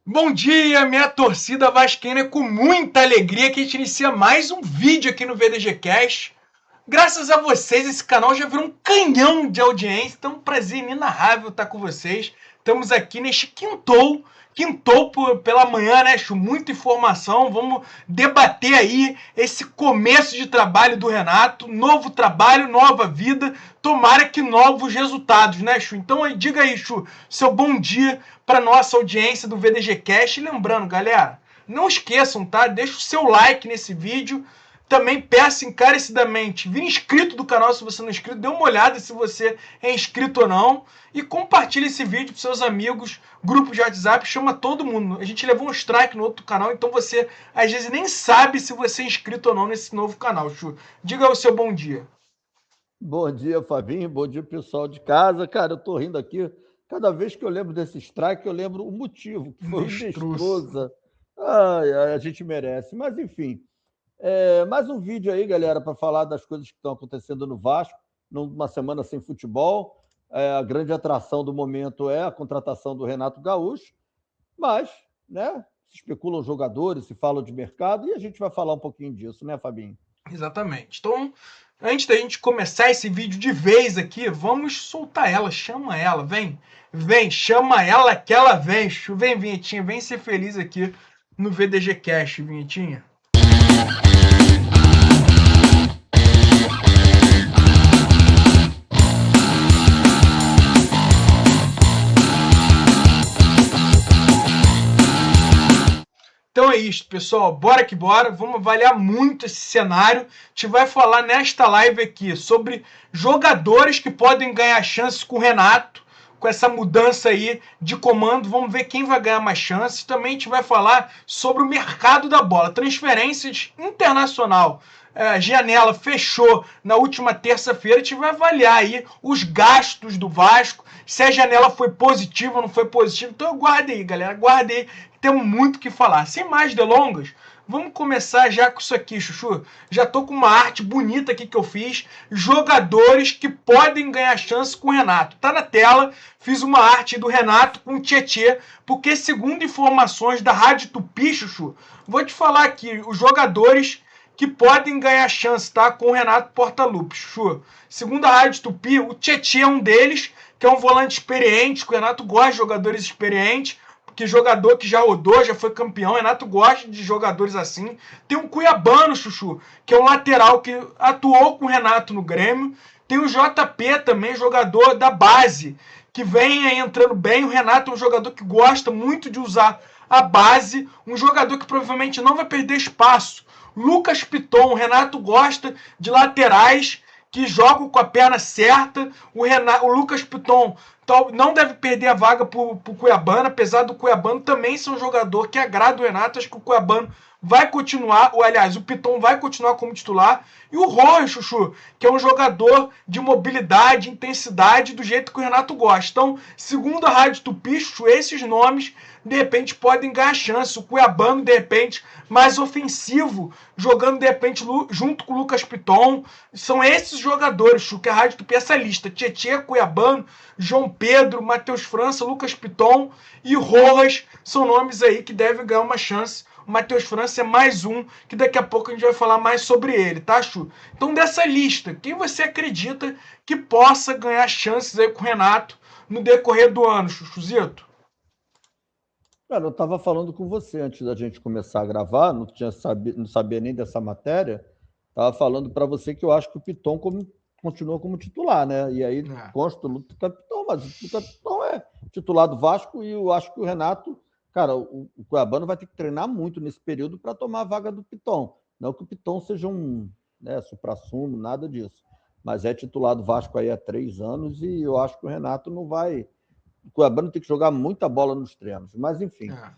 Bom dia, minha torcida vascaína, é com muita alegria que a gente inicia mais um vídeo aqui no VDG Cast. Graças a vocês, esse canal já virou um canhão de audiência, então é um prazer inenarrável estar com vocês. Estamos aqui neste quintou pela manhã, né, Chu? Muita informação, vamos debater aí esse começo de trabalho do Renato, novo trabalho, nova vida, tomara que novos resultados, né, Chu? Então diga aí, Chu, seu bom dia para nossa audiência do VDG Cast. E lembrando, galera, não esqueçam, tá? Deixa o seu like nesse vídeo. Também peço encarecidamente, vire inscrito do canal se você não é inscrito, dê uma olhada se você é inscrito ou não e compartilhe esse vídeo para seus amigos, grupo de WhatsApp, chama todo mundo. A gente levou um strike no outro canal, então você às vezes nem sabe se você é inscrito ou não nesse novo canal, Chu. Diga o seu bom dia. Bom dia, Fabinho. Bom dia, pessoal de casa. Cara, eu tô rindo aqui. Cada vez que eu lembro desse strike, eu lembro o motivo, que foi o Destruz. Nestrosa. Ai, ai, a gente merece. Mas, enfim, mais um vídeo aí, galera, para falar das coisas que estão acontecendo no Vasco, numa semana sem futebol. A grande atração do momento é a contratação do Renato Gaúcho, mas, né, se especulam jogadores, se falam de mercado, e a gente vai falar um pouquinho disso, né, Fabinho? Exatamente. Então, antes da gente começar esse vídeo de vez aqui, vamos soltar ela, chama ela, vem. Vem, chama ela que ela vem. Vem, Vinhetinha, vem ser feliz aqui no VDG Cast, Vinhetinha. Então é isso, pessoal. Bora que bora. Vamos avaliar muito esse cenário. A gente vai falar nesta live aqui sobre jogadores que podem ganhar chances com o Renato, com essa mudança aí de comando. Vamos ver quem vai ganhar mais chances. Também a gente vai falar sobre o mercado da bola, transferências internacional. A janela fechou na última terça-feira. A gente vai avaliar aí os gastos do Vasco, se a janela foi positiva ou não foi positiva. Então aguarde aí, galera. Aguarde aí. Temos muito o que falar. Sem mais delongas, vamos começar já com isso aqui, Chuchu. Já tô com uma arte bonita aqui que eu fiz. Jogadores que podem ganhar chance com o Renato. Tá na tela. Fiz uma arte do Renato com o Tietê, porque segundo informações da Rádio Tupi, Chuchu, vou te falar aqui, os jogadores que podem ganhar chance, tá? Com o Renato Portaluppi, Chuchu. Segundo a Rádio Tupi, o Tietê é um deles, que é um volante experiente, que o Renato gosta de jogadores experientes, que jogador que já rodou, já foi campeão. Renato gosta de jogadores assim. Tem um Cuiabano, Chuchu, que é um lateral que atuou com o Renato no Grêmio. Tem o JP também, jogador da base, que vem aí entrando bem. O Renato é um jogador que gosta muito de usar a base, um jogador que provavelmente não vai perder espaço. Lucas Piton, o Renato gosta de laterais que jogam com a perna certa. O Lucas Piton não deve perder a vaga para o Cuiabano, apesar do Cuiabano também ser um jogador que agrada o Renato. Acho que o Cuiabano vai continuar, ou aliás, o Piton vai continuar como titular. E o Roy, Chuchu, que é um jogador de mobilidade, intensidade, do jeito que o Renato gosta. Então, segundo a Rádio Tupi, Chuchu, esses nomes de repente podem ganhar chance. O Cuiabano, de repente, mais ofensivo, jogando de repente junto com o Lucas Piton. São esses jogadores, Chuchu, que a Rádio Tupi, essa lista: Tietê, Cuiabano, João Pedro, Matheus França, Lucas Piton e Rojas são nomes aí que devem ganhar uma chance. O Matheus França é mais um, que daqui a pouco a gente vai falar mais sobre ele, tá, Chu? Então, dessa lista, quem você acredita que possa ganhar chances aí com o Renato no decorrer do ano, Chuchuzito? Cara, eu estava falando com você antes da gente começar a gravar, não sabia nem dessa matéria. Estava falando para você que eu acho que o Piton continua como titular, né? E aí É. consta o Lucas Piton, mas o Lucas Piton é titular do Vasco e eu acho que o Renato, cara, o Cuiabano vai ter que treinar muito nesse período para tomar a vaga do Piton. Não que o Piton seja um, né, supra-sumo, nada disso. Mas é titular do Vasco aí há 3 anos e eu acho que o Renato não vai. O Cuiabano tem que jogar muita bola nos treinos. Mas, enfim. É.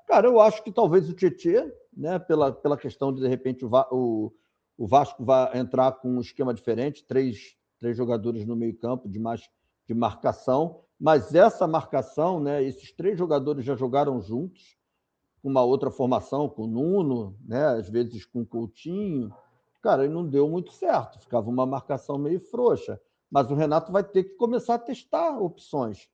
Cara, eu acho que talvez o Tietê, né, pela questão de repente, o Vasco vai entrar com um esquema diferente, três jogadores no meio-campo de marcação, mas essa marcação, né, esses três jogadores já jogaram juntos, com uma outra formação, com o Nuno, né, às vezes com o Coutinho. Cara, e não deu muito certo, ficava uma marcação meio frouxa. Mas o Renato vai ter que começar a testar opções,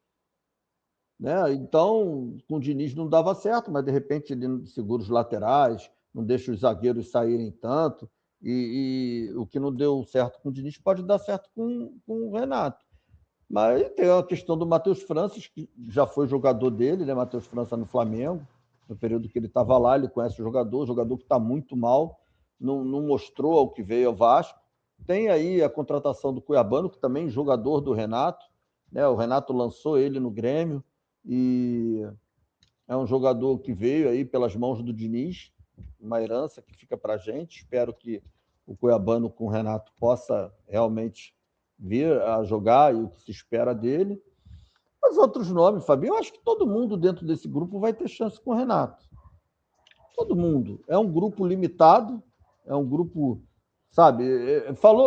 né? Então, com o Diniz não dava certo, mas de repente ele segura os laterais, não deixa os zagueiros saírem tanto, e o que não deu certo com o Diniz pode dar certo com o Renato. Mas tem a questão do Matheus França, que já foi jogador dele, né? Matheus França no Flamengo, no período que ele estava lá, ele conhece o jogador que está muito mal, não mostrou ao que veio ao Vasco. Tem aí a contratação do Cuiabano, que também é jogador do Renato, né? O Renato lançou ele no Grêmio e é um jogador que veio aí pelas mãos do Diniz, uma herança que fica para a gente. Espero que o Cuiabano com o Renato possa realmente vir a jogar e o que se espera dele. Mas outros nomes, Fabinho, eu acho que todo mundo dentro desse grupo vai ter chance com o Renato. Todo mundo. É um grupo limitado, é um grupo, sabe?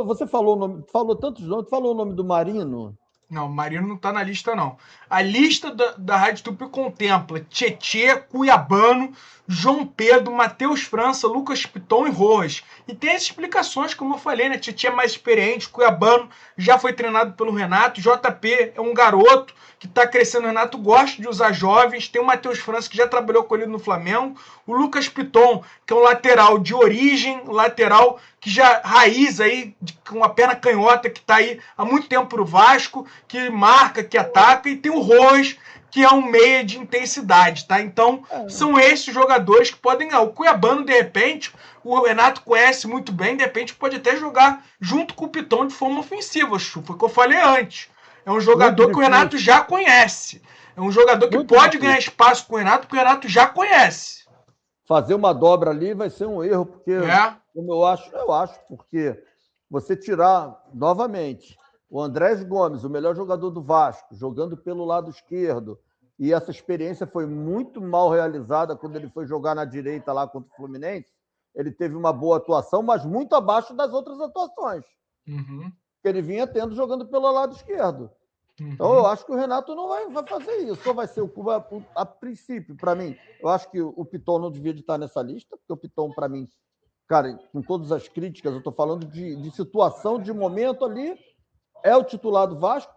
Você falou o nome, falou tantos nomes, falou o nome do Marino. Não, o Marino não tá na lista, não. A lista da Rádio Tupi contempla Tietê, Cuiabano, João Pedro, Matheus França, Lucas Piton e Rojas. E tem as explicações, como eu falei, né? Tietê é mais experiente, Cuiabano já foi treinado pelo Renato, JP é um garoto que tá crescendo, o Renato gosta de usar jovens, tem o Matheus França que já trabalhou com ele no Flamengo, o Lucas Piton, que é um lateral de origem, lateral que já raiz aí, com a perna canhota, que tá aí há muito tempo pro Vasco, que marca, que ataca, e tem o Rojas, que é um meia de intensidade, tá? Então, são esses jogadores que podem... O Cuiabano, de repente, o Renato conhece muito bem, de repente pode até jogar junto com o Piton de forma ofensiva, Chu, foi o que eu falei antes. É um jogador que o Renato já conhece. É um jogador que pode ganhar espaço com o Renato, que o Renato já conhece. Fazer uma dobra ali vai ser um erro, porque, como eu acho, porque você tirar novamente o Andrés Gomes, o melhor jogador do Vasco, jogando pelo lado esquerdo, e essa experiência foi muito mal realizada quando ele foi jogar na direita lá contra o Fluminense. Ele teve uma boa atuação, mas muito abaixo das outras atuações que ele vinha tendo jogando pelo lado esquerdo. Então, eu acho que o Renato não vai fazer isso. Só vai ser o Cuba a princípio, para mim. Eu acho que o Piton não devia estar nessa lista, porque o Piton, para mim, cara, com todas as críticas, eu estou falando de situação, de momento ali, é o titular do Vasco.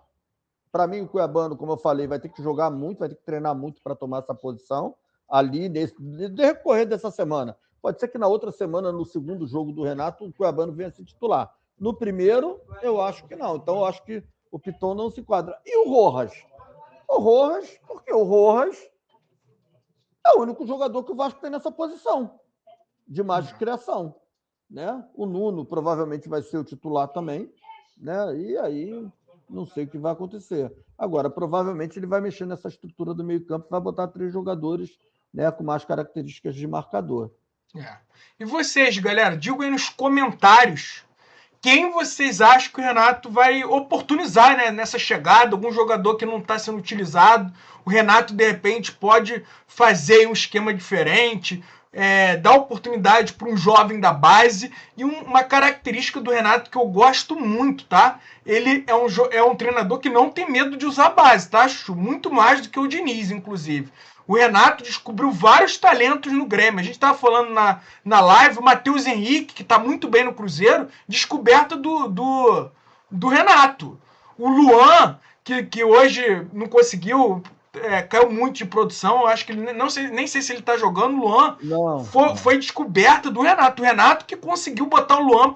Para mim, o Cuiabano, como eu falei, vai ter que jogar muito, vai ter que treinar muito para tomar essa posição ali, de decorrer dessa semana. Pode ser que na outra semana, no segundo jogo do Renato, o Cuiabano venha se titular. No primeiro, eu acho que não. Então, eu acho que o Piton não se enquadra. E o Rojas? O Rojas, porque o Rojas é o único jogador que o Vasco tem nessa posição de mais de criação, né? O Nuno provavelmente vai ser o titular também, né? E aí não sei o que vai acontecer. Agora, provavelmente ele vai mexer nessa estrutura do meio-campo e vai botar 3 jogadores, né, com mais características de marcador. E vocês, galera, digam aí nos comentários quem vocês acham que o Renato vai oportunizar, né, nessa chegada, algum jogador que não está sendo utilizado. O Renato, de repente, pode fazer um esquema diferente, dar oportunidade para um jovem da base. E uma característica do Renato que eu gosto muito, tá? Ele é um treinador que não tem medo de usar a base, tá? Muito mais do que o Diniz, inclusive. O Renato descobriu vários talentos no Grêmio. A gente estava falando na live, o Matheus Henrique, que está muito bem no Cruzeiro, descoberta do Renato. O Luan, que hoje não conseguiu, caiu muito de produção, eu acho que ele nem sei se ele está jogando. O Luan foi descoberta do Renato. O Renato que conseguiu botar o Luan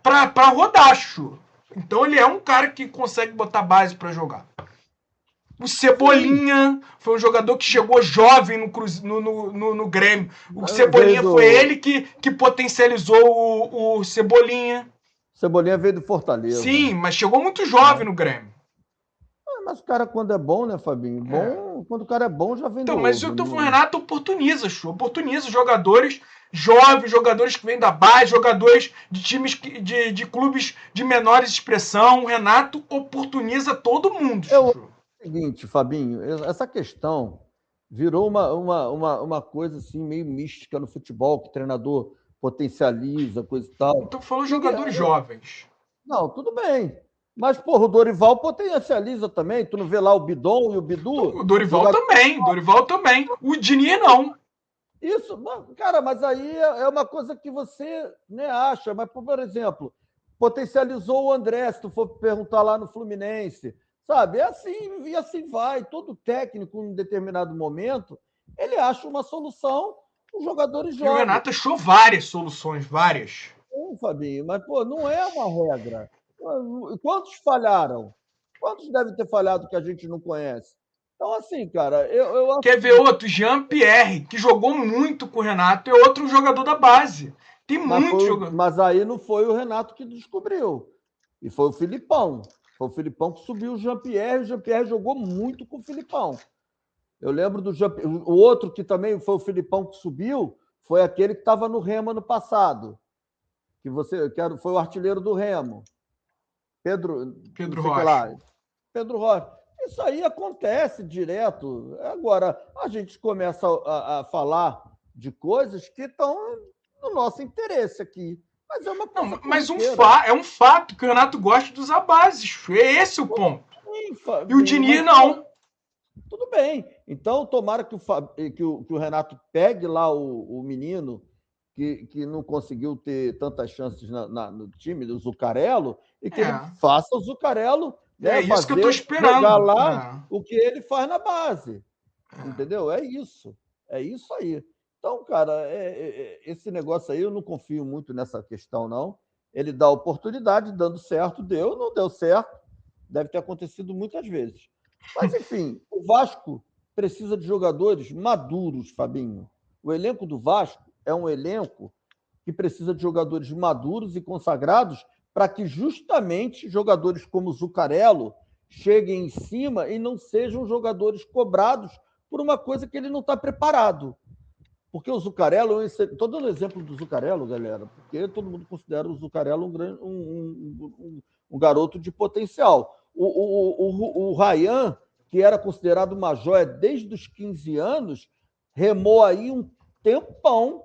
para rodar, Chu. Então ele é um cara que consegue botar base para jogar. O Cebolinha foi um jogador que chegou jovem no Grêmio. O Cebolinha foi ele que potencializou o Cebolinha. Cebolinha veio do Fortaleza. Sim, mas chegou muito jovem no Grêmio. Mas o cara, quando é bom, né, Fabinho? Quando o cara é bom, já vem do mas o Renato oportuniza, oportuniza jogadores jovens, jogadores que vêm da base, jogadores de times de clubes de menores expressão. O Renato oportuniza todo mundo, Seguinte, Fabinho, essa questão virou uma coisa assim meio mística no futebol, que o treinador potencializa, coisa e tal. Então falou jogadores jovens. Não, tudo bem. Mas, porra, o Dorival potencializa também. Tu não vê lá o Bidon e o Bidu? O Dorival também. O Diniz não. Isso, cara, mas aí é uma coisa que você, né, acha. Mas, por exemplo, potencializou o André, se tu for perguntar lá no Fluminense. sabe? É assim, e assim vai. Todo técnico, em determinado momento, ele acha uma solução, os jogadores E o jogam. Renato achou várias soluções, várias. Fabinho, mas, pô, não é uma regra. Quantos falharam? Quantos devem ter falhado que a gente não conhece? Então, assim, cara, eu acho Quer ver outro? Jean-Pierre, que jogou muito com o Renato, é outro jogador da base. Tem muito jogador. mas aí não foi o Renato que descobriu. E foi o Filipão. Foi o Filipão que subiu o Jean-Pierre. O Jean-Pierre jogou muito com o Filipão. Eu lembro do Jean... O outro que também foi o Filipão que subiu foi aquele que estava no Remo ano passado. Que foi o artilheiro do Remo. Pedro Rocha. Lá. Pedro Rocha. Isso aí acontece direto. Agora, a gente começa a falar de coisas que estão no nosso interesse aqui. Mas é uma coisa. Não, mas é um fato que o Renato gosta de usar bases. É esse o ponto. E o Diniz não. Tudo bem. Então, tomara que o Renato pegue lá o menino que não conseguiu ter tantas chances no time, do Zuccarello, e que ele faça o Zuccarello. Né, é isso que eu estou esperando. Jogar lá o que ele faz na base. Entendeu? É isso. É isso aí. Então, cara, esse negócio aí eu não confio muito nessa questão, não. Ele dá oportunidade, dando certo, deu, não deu certo. Deve ter acontecido muitas vezes. Mas, enfim, o Vasco precisa de jogadores maduros, Fabinho. O elenco do Vasco é um elenco que precisa de jogadores maduros e consagrados para que justamente jogadores como o Zuccarello cheguem em cima e não sejam jogadores cobrados por uma coisa que ele não está preparado. Porque o Zuccarello, estou dando exemplo do Zuccarello, galera, porque todo mundo considera o Zuccarello um garoto de potencial. O Ryan, que era considerado uma joia desde os 15 anos, remou aí um tempão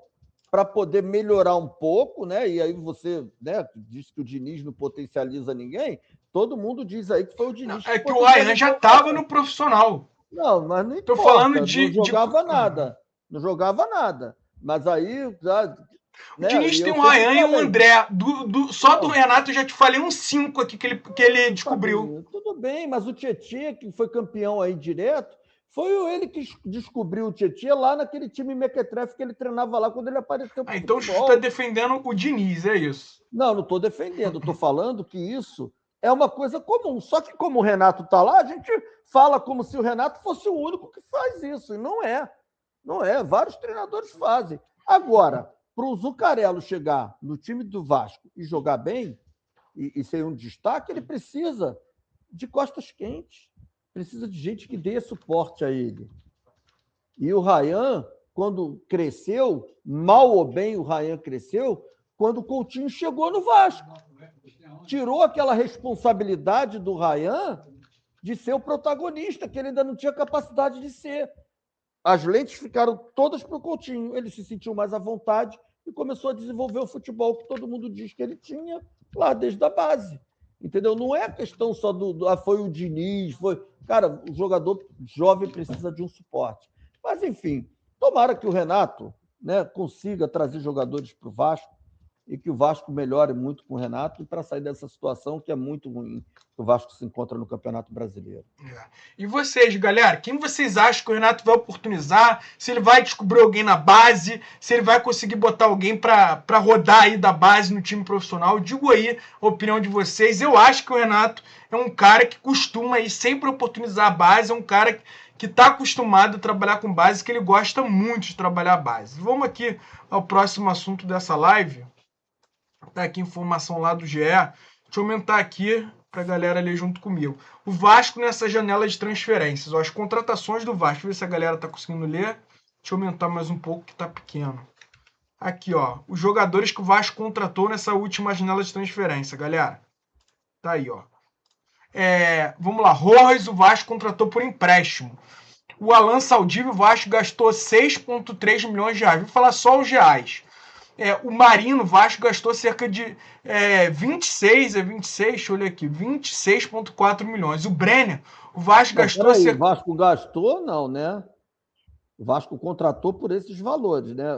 para poder melhorar um pouco, né? E aí você, né, diz que o Diniz não potencializa ninguém, todo mundo diz aí que foi o Diniz. É que o Ryan já estava no profissional. Não, mas não importa. Tô falando não jogava nada. Não jogava nada. Mas aí... O Diniz tem um Ryan e um André. Só do Renato eu já te falei uns 5 aqui que ele descobriu. Tudo bem, mas o Tietchan, que foi campeão aí direto, foi ele que descobriu o Tietchan lá naquele time mequetrefe que ele treinava lá quando ele apareceu pro então você está defendendo o Diniz, é isso? Não estou defendendo. Estou falando que isso é uma coisa comum. Só que como o Renato está lá, a gente fala como se o Renato fosse o único que faz isso. E não é. Não é. Vários treinadores fazem. Agora, para o Zuccarello chegar no time do Vasco e jogar bem, e ser um destaque, ele precisa de costas quentes. Precisa de gente que dê suporte a ele. E o Ryan, quando cresceu, mal ou bem o Ryan cresceu, quando o Coutinho chegou no Vasco. Tirou aquela responsabilidade do Ryan de ser o protagonista, que ele ainda não tinha capacidade de ser. As lentes ficaram todas para o Coutinho. Ele se sentiu mais à vontade e começou a desenvolver o futebol que todo mundo diz que ele tinha lá desde a base. Entendeu? Não é questão só foi o Diniz, foi... Cara, o jogador jovem precisa de um suporte. Mas, enfim, tomara que o Renato, né, consiga trazer jogadores para o Vasco e que o Vasco melhore muito com o Renato para sair dessa situação que é muito ruim que o Vasco se encontra no Campeonato Brasileiro. E vocês, galera, quem vocês acham que o Renato vai oportunizar? Se ele vai descobrir alguém na base, se ele vai conseguir botar alguém para rodar aí da base no time profissional? Digo aí a opinião de vocês. Eu acho que o Renato é um cara que costuma aí sempre oportunizar a base, é um cara que está acostumado a trabalhar com base, que ele gosta muito de trabalhar a base. Vamos aqui ao próximo assunto dessa live. Tá aqui informação lá do GE. Deixa eu aumentar aqui para a galera ler junto comigo. O Vasco nessa janela de transferências. Ó, as contratações do Vasco. Deixa eu ver se a galera tá conseguindo ler. Deixa eu aumentar mais um pouco que tá pequeno. Aqui, ó. Os jogadores que o Vasco contratou nessa última janela de transferência, galera. Tá aí, ó. Vamos lá. Rojas, o Vasco contratou por empréstimo. O Alan Saldívio, o Vasco gastou 6,3 milhões de reais. Vou falar só os reais. O Marino, o Vasco gastou cerca de 26, deixa eu olhar aqui, 26,4 milhões. O Brenner, o Vasco gastou... O Vasco gastou, não, né? O Vasco contratou por esses valores, né?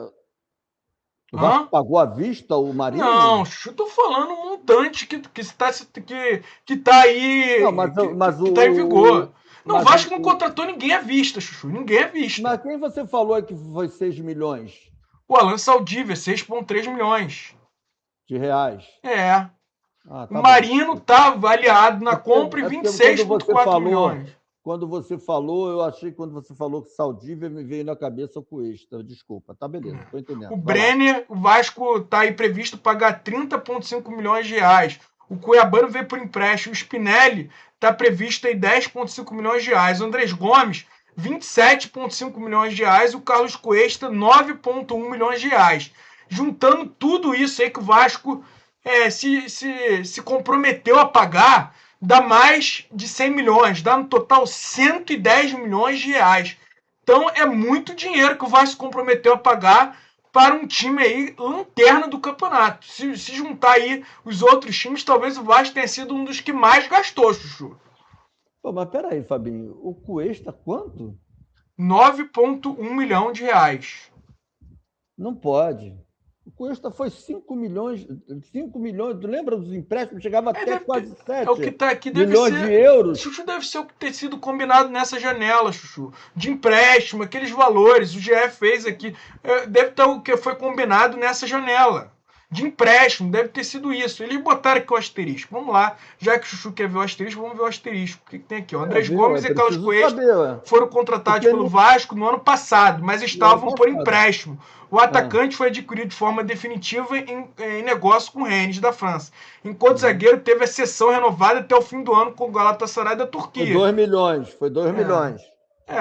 O Vasco pagou à vista o Marino? Não, eu tô falando montante que tá aí, Não, que tá em vigor. Não, o Vasco não o... contratou ninguém à vista, Chuchu. Ninguém à vista. Mas quem você falou que foi 6 milhões O Alan Saldívia, 6,3 milhões. de reais? É. Ah, O tá bom. Marino tá avaliado na compra em É porque 26,4 milhões. quando você falou, eu achei que quando você falou que Saldívia me veio na cabeça o Cuesta. Desculpa, tá beleza, tô entendendo. O Brenner, o Vasco tá aí previsto pagar 30,5 milhões de reais. O Cuiabano veio por empréstimo. O Spinelli tá previsto aí 10,5 milhões de reais. O Andrés Gomes, 27,5 milhões de reais. O Carlos Cuesta, 9,1 milhões de reais. Juntando tudo isso aí que o Vasco se comprometeu a pagar, dá mais de 100 milhões, dá no total 110 milhões de reais. Então é muito dinheiro que o Vasco se comprometeu a pagar para um time aí lanterna do campeonato. Se juntar aí os outros times, talvez o Vasco tenha sido um dos que mais gastou, Chuchu. Pô, mas peraí, Fabinho, o Cuesta quanto? 9,1 milhão de reais. Não pode. O Cuesta foi 5 milhões, 5 milhões, tu lembra dos empréstimos? Chegava até quase 7 é o que tá aqui, deve milhões ser, de euros. Chuchu, deve ser o que ter sido combinado nessa janela, Chuchu. De empréstimo, aqueles valores, o GE fez aqui. Deve estar o que foi combinado nessa janela. De empréstimo, deve ter sido isso. Eles botaram aqui o asterisco. Vamos lá, já que o Chuchu quer ver o asterisco, vamos ver o asterisco. O que tem aqui? O Andrés Gomes e Carlos Cuesta foram contratados pelo Vasco no ano passado, mas estavam por empréstimo. O atacante foi adquirido de forma definitiva em negócio com o Rennes da França. Enquanto o zagueiro teve a cessão renovada até o fim do ano com o Galatasaray da Turquia. Foi 2 milhões, foi 2 milhões.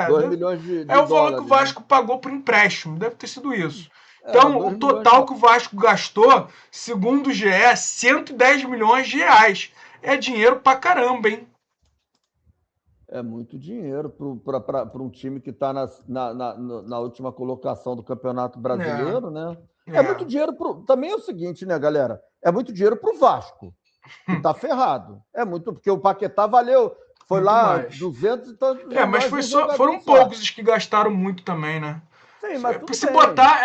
2 milhões de É o valor dólares, que o Vasco pagou por empréstimo, deve ter sido isso. É, Então, o total que o Vasco gastou, segundo o GE, 110 milhões de reais. É dinheiro pra caramba, hein? É muito dinheiro para um time que está na última colocação do Campeonato Brasileiro, né? É muito dinheiro também é o seguinte, né, galera? É muito dinheiro para o Vasco, que está ferrado. É muito, porque o Paquetá valeu, foi muito lá mais. 200 e tantos. Mas foram poucos os que gastaram muito também, né? Sim, mas tudo se bem.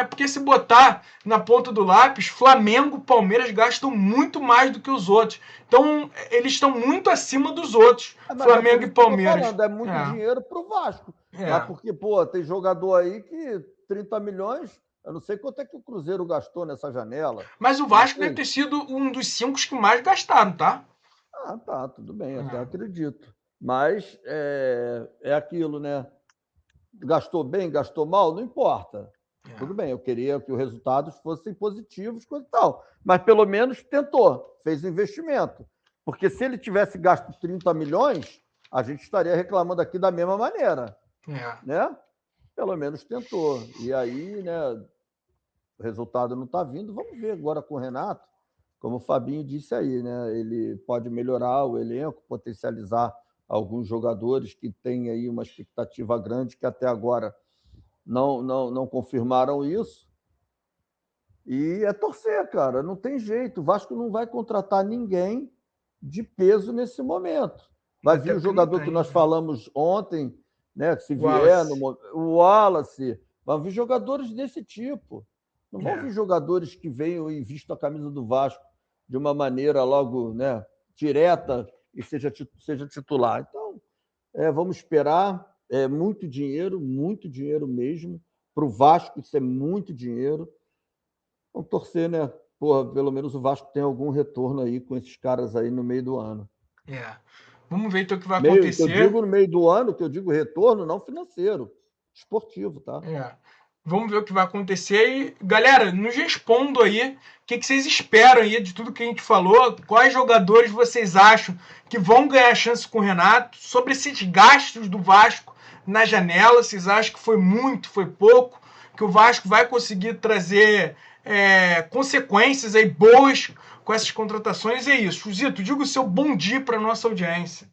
Porque se botar na ponta do lápis, Flamengo e Palmeiras gastam muito mais do que os outros. Então, eles estão muito acima dos outros, Flamengo e Palmeiras. É muito dinheiro para o Vasco. Mas porque, pô, tem jogador aí que 30 milhões, eu não sei quanto é que o Cruzeiro gastou nessa janela. Mas o Vasco deve ter sido um dos 5 que mais gastaram, tá? Ah, tá, tudo bem, até acredito. Mas é aquilo, né? Gastou bem, gastou mal, não importa. Tudo bem, eu queria que os resultados fossem positivos, coisa e tal. Mas pelo menos tentou, fez investimento. Porque se ele tivesse gasto 30 milhões, a gente estaria reclamando aqui da mesma maneira. Né? Pelo menos tentou. E aí, né, o resultado não está vindo. Vamos ver agora com o Renato, como o Fabinho disse aí, né? Ele pode melhorar o elenco, potencializar alguns jogadores que têm aí uma expectativa grande, que até agora não confirmaram isso. E é torcer, cara, não tem jeito. O Vasco não vai contratar ninguém de peso nesse momento. Vai vir o jogador que nós falamos ontem, né? Que se vier, o Wallace, vai vir jogadores desse tipo. Não vão vir jogadores que venham e vistam a camisa do Vasco de uma maneira logo, né, direta e seja titular. Então, vamos esperar. É muito dinheiro mesmo. Para o Vasco, isso é muito dinheiro. Vamos torcer, né? Porra, pelo menos o Vasco tem algum retorno aí com esses caras aí no meio do ano. Vamos ver então o que vai acontecer. Eu digo no meio do ano, que eu digo retorno, não financeiro, esportivo, tá? Vamos ver o que vai acontecer. E, galera, nos respondam aí o que vocês esperam aí de tudo que a gente falou. Quais jogadores vocês acham que vão ganhar chance com o Renato? Sobre esses gastos do Vasco na janela. Vocês acham que foi muito, foi pouco? Que o Vasco vai conseguir trazer consequências aí boas com essas contratações? É isso. Zito, diga o seu bom dia para a nossa audiência.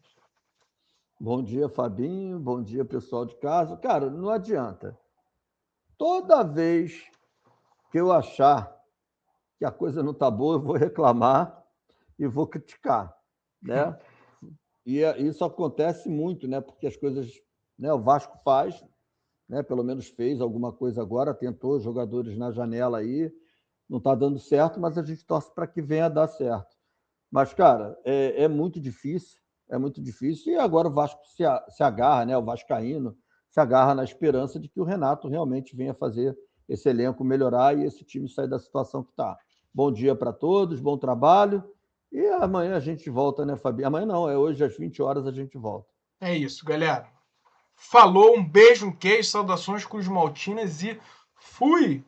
Bom dia, Fabinho. Bom dia, pessoal de casa. Cara, não adianta. Toda vez que eu achar que a coisa não está boa, eu vou reclamar e vou criticar, né? E isso acontece muito, né? Porque as coisas, né? O Vasco faz, né? Pelo menos fez alguma coisa agora, tentou jogadores na janela aí, não está dando certo, mas a gente torce para que venha a dar certo. Mas, cara, é muito difícil, é muito difícil. E agora o Vasco se agarra, né? O Vascaíno se agarra na esperança de que o Renato realmente venha fazer esse elenco melhorar e esse time sair da situação que está. Bom dia para todos, bom trabalho. E amanhã a gente volta, né, Fabi? Amanhã não, é hoje às 20 horas a gente volta. É isso, galera. Falou, um beijo, um queijo, saudações Cruz Maltinas e fui!